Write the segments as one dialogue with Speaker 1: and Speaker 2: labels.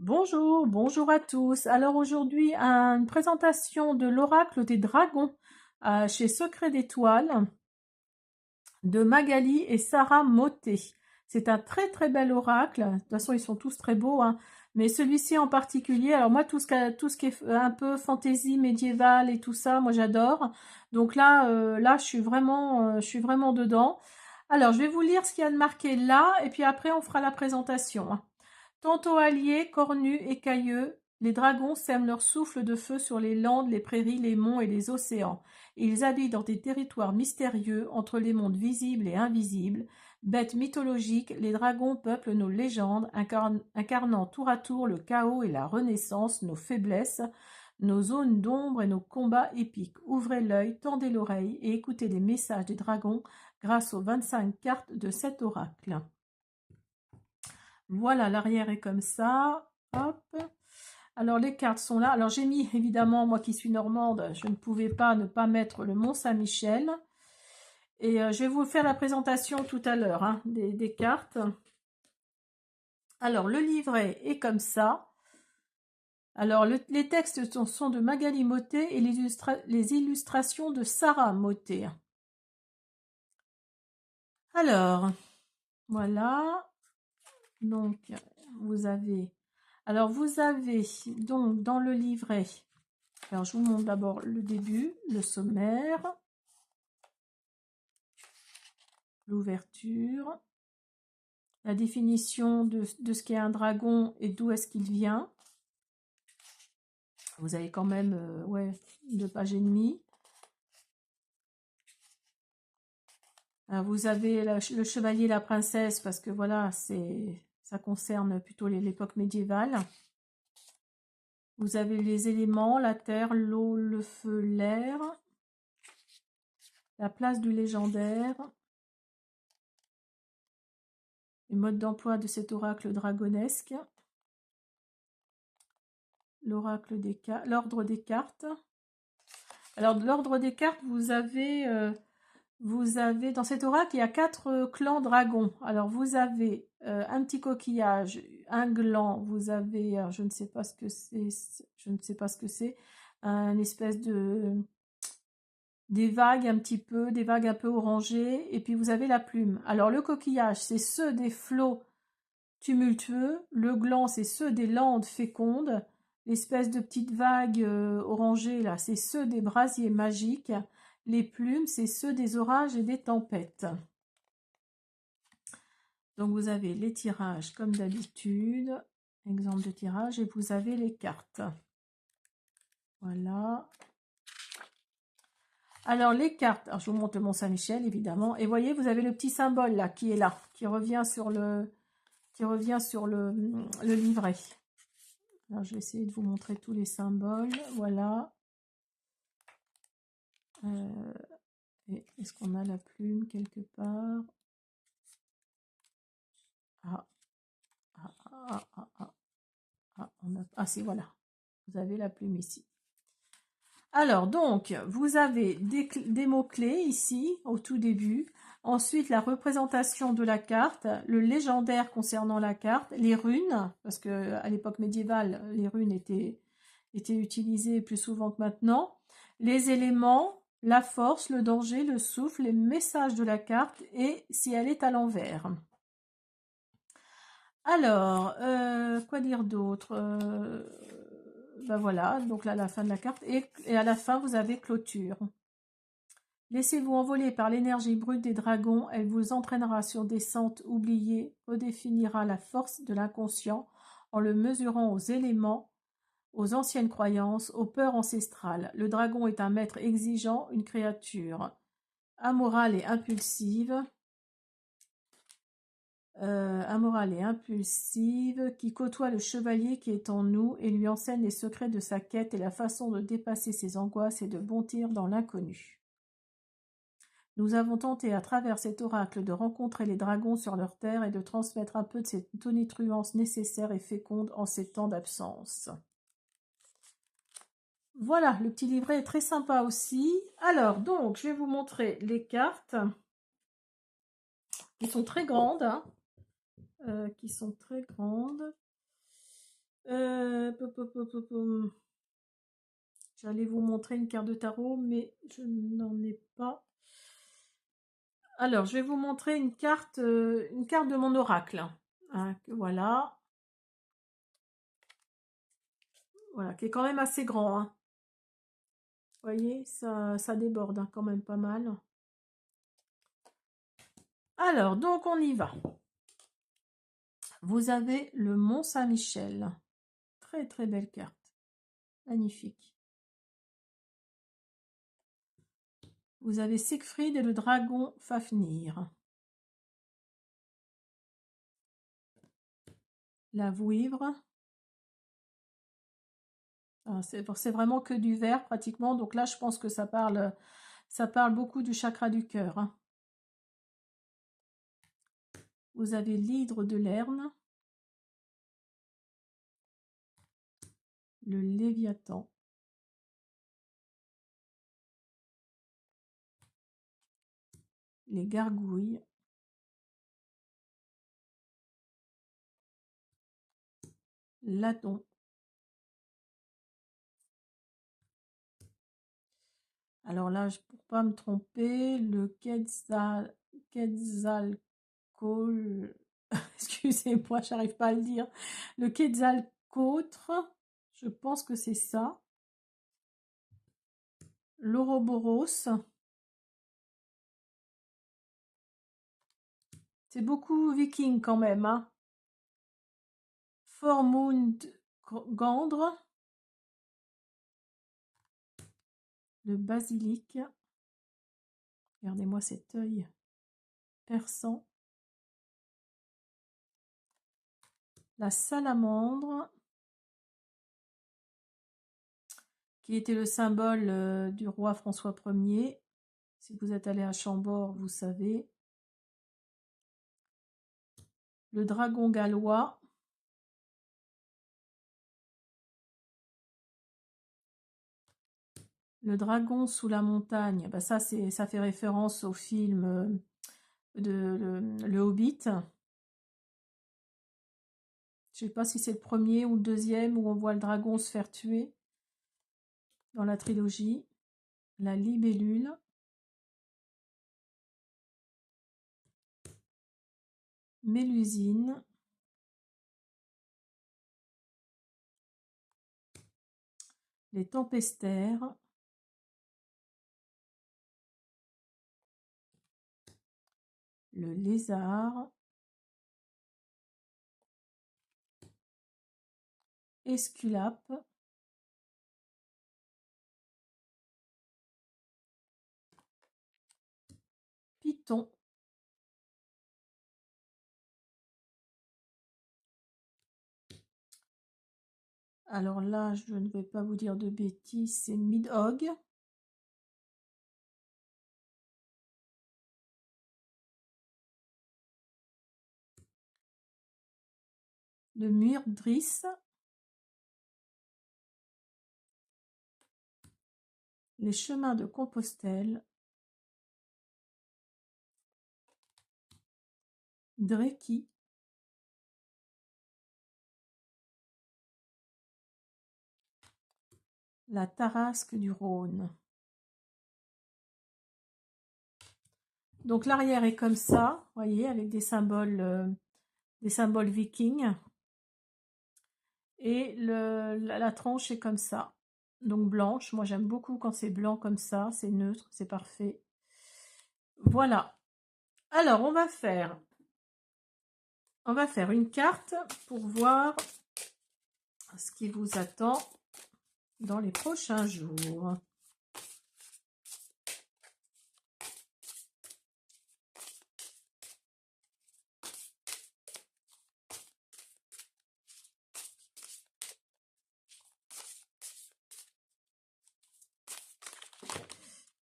Speaker 1: Bonjour, bonjour à tous. Alors aujourd'hui, une présentation de l'oracle des dragons chez Secret d'Étoiles de Magali et Sarah Motet. C'est un très très bel oracle. De toute façon, ils sont tous très beaux, hein. Mais celui-ci en particulier, alors moi tout ce qui est un peu fantaisie médiévale et tout ça, moi j'adore. Donc là, je suis vraiment dedans. Alors je vais vous lire ce qu'il y a de marqué là, et puis après on fera la présentation, hein. Tantôt alliés, cornus, écailleux, les dragons sèment leur souffle de feu sur les landes, les prairies, les monts et les océans. Ils habitent dans des territoires mystérieux entre les mondes visibles et invisibles. Bêtes mythologiques, les dragons peuplent nos légendes, incarnant tour à tour le chaos et la renaissance, nos faiblesses, nos zones d'ombre et nos combats épiques. Ouvrez l'œil, tendez l'oreille et écoutez les messages des dragons grâce aux 25 cartes de cet oracle. Voilà, l'arrière est comme ça. Hop. Alors les cartes sont là. Alors j'ai mis, évidemment, moi qui suis normande, je ne pouvais pas ne pas mettre le Mont Saint-Michel. Et je vais vous faire la présentation tout à l'heure, hein, des cartes. Alors le livret est comme ça. Alors les textes sont de Magali Motet et les illustrations de Sarah Motet. Alors, voilà. Donc, vous avez... Alors, vous avez donc dans le livret... Alors, je vous montre d'abord le début, le sommaire, l'ouverture, la définition de ce qu'est un dragon et d'où est-ce qu'il vient. Vous avez quand même, ouais, 2 pages et demie. Alors, vous avez le chevalier et la princesse, parce que voilà, ça concerne plutôt l'époque médiévale. Vous avez les éléments, la terre, l'eau, le feu, l'air, la place du légendaire, le mode d'emploi de cet oracle dragonesque, l'ordre des cartes. Alors, de l'ordre des cartes, vous avez dans cet oracle, il y a 4 clans dragons. Alors, vous avez un petit coquillage, un gland, vous avez, alors, je ne sais pas ce que c'est, un espèce de des vagues un petit peu, des vagues un peu orangées, et puis vous avez la plume. Alors le coquillage, c'est ceux des flots tumultueux, le gland, c'est ceux des landes fécondes, l'espèce de petite vague orangée, là, c'est ceux des brasiers magiques, les plumes, c'est ceux des orages et des tempêtes. Donc vous avez les tirages comme d'habitude, exemple de tirage, et vous avez les cartes. Voilà. Alors les cartes, alors je vous montre le Mont Saint-Michel évidemment, et voyez, vous avez le petit symbole là, qui est là, qui revient sur le livret. Alors je vais essayer de vous montrer tous les symboles, voilà. Est-ce qu'on a la plume quelque part? Ah, ah, ah, ah, ah, ah, si, voilà. Vous avez la plume ici. Alors, donc, vous avez des mots-clés ici, au tout début. Ensuite, la représentation de la carte, le légendaire concernant la carte, les runes, parce que à l'époque médiévale, les runes étaient utilisées plus souvent que maintenant. Les éléments, la force, le danger, le souffle, les messages de la carte et si elle est à l'envers. Alors, quoi dire d'autre? Ben voilà, donc là, la fin de la carte. Et à la fin, vous avez clôture. Laissez-vous envoler par l'énergie brute des dragons, elle vous entraînera sur des sentes oubliées, redéfinira la force de l'inconscient en le mesurant aux éléments, aux anciennes croyances, aux peurs ancestrales. Le dragon est un maître exigeant, une créature amorale et impulsive, qui côtoie le chevalier qui est en nous et lui enseigne les secrets de sa quête et la façon de dépasser ses angoisses et de bondir dans l'inconnu. Nous avons tenté à travers cet oracle de rencontrer les dragons sur leur terre et de transmettre un peu de cette tonitruance nécessaire et féconde en ces temps d'absence. Voilà, le petit livret est très sympa aussi. Alors, donc, je vais vous montrer les cartes qui sont très grandes, hein, qui sont très grandes. J'allais vous montrer une carte de tarot, mais je n'en ai pas. Alors, je vais vous montrer une carte de mon oracle. Hein, voilà. Voilà, qui est quand même assez grand. Hein. Vous voyez, ça déborde hein, quand même pas mal. Alors, donc on y va. Vous avez le Mont Saint-Michel. Très très belle carte. Magnifique. Vous avez Siegfried et le dragon Fafnir. La vouivre. C'est vraiment que du vert pratiquement. Donc là, je pense que ça parle beaucoup du chakra du cœur. Hein. Vous avez l'hydre de Lerne. Le Léviathan. Les gargouilles. L'Adon. Alors là, pour ne pas me tromper, le Quetzalcoatl, excusez-moi, j'arrive pas à le dire. Le Quetzalcoatl, je pense que c'est ça. L'Ouroboros. C'est beaucoup viking quand même. Hein. Formund Gandre. Le basilic. Regardez-moi cet œil perçant. La salamandre, qui était le symbole du roi François Ier. Si vous êtes allé à Chambord, vous savez. Le dragon gallois. Le dragon sous la montagne. Bah ça fait référence au film le Hobbit. Je ne sais pas si c'est le premier ou le deuxième où on voit le dragon se faire tuer dans la trilogie. La libellule. Mélusine. Les tempestaires. Le lézard. Esculape. Python. Alors là, je ne vais pas vous dire de bêtises, c'est Midhogg. Le Murdris. Les chemins de Compostelle. Dreki. La Tarasque du Rhône. Donc l'arrière est comme ça, voyez, avec des symboles vikings. Et la tranche est comme ça. Donc blanche, moi j'aime beaucoup quand c'est blanc comme ça, c'est neutre, c'est parfait. Voilà. Alors on va faire une carte pour voir ce qui vous attend dans les prochains jours.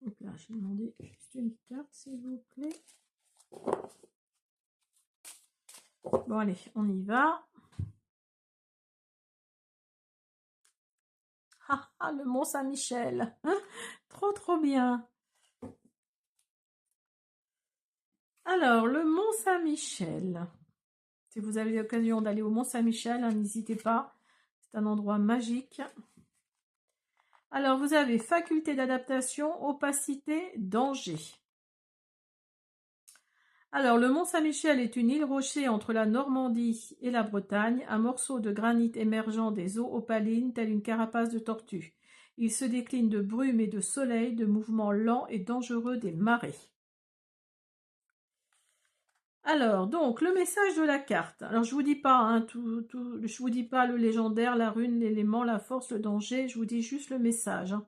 Speaker 1: Donc là, j'ai demandé juste une carte, s'il vous plaît. Bon, allez, on y va. Ah, ah le Mont Saint-Michel. Trop, trop bien. Alors, le Mont Saint-Michel. Si vous avez l'occasion d'aller au Mont Saint-Michel, hein, n'hésitez pas. C'est un endroit magique. Alors, vous avez faculté d'adaptation, opacité, danger. Alors, le Mont Saint-Michel est une île rochée entre la Normandie et la Bretagne, un morceau de granit émergeant des eaux opalines, telle une carapace de tortue. Il se décline de brume et de soleil, de mouvements lents et dangereux des marées. Alors, donc, le message de la carte. Alors, je vous dis pas, hein, je vous dis pas le légendaire, la rune, l'élément, la force, le danger, je vous dis juste le message. Hein.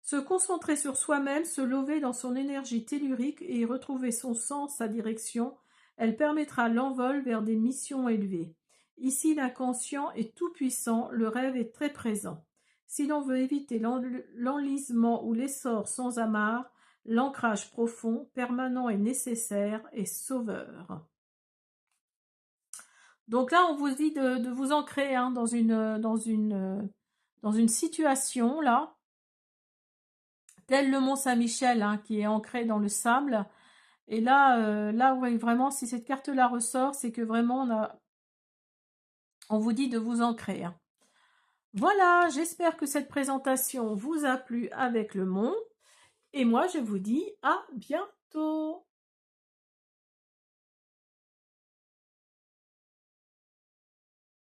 Speaker 1: Se concentrer sur soi-même, se lever dans son énergie tellurique et y retrouver son sens, sa direction, elle permettra l'envol vers des missions élevées. Ici, l'inconscient est tout puissant, le rêve est très présent. Si l'on veut éviter l'enlisement ou l'essor sans amarre, l'ancrage profond, permanent et nécessaire est sauveur. Donc là, on vous dit de vous ancrer hein, dans une situation, là, tel le Mont Saint-Michel, hein, qui est ancré dans le sable. Et là, oui, vraiment, si cette carte-là ressort, c'est que vraiment, on vous dit de vous ancrer. Hein. Voilà, j'espère que cette présentation vous a plu avec le mont. Et moi, je vous dis à bientôt.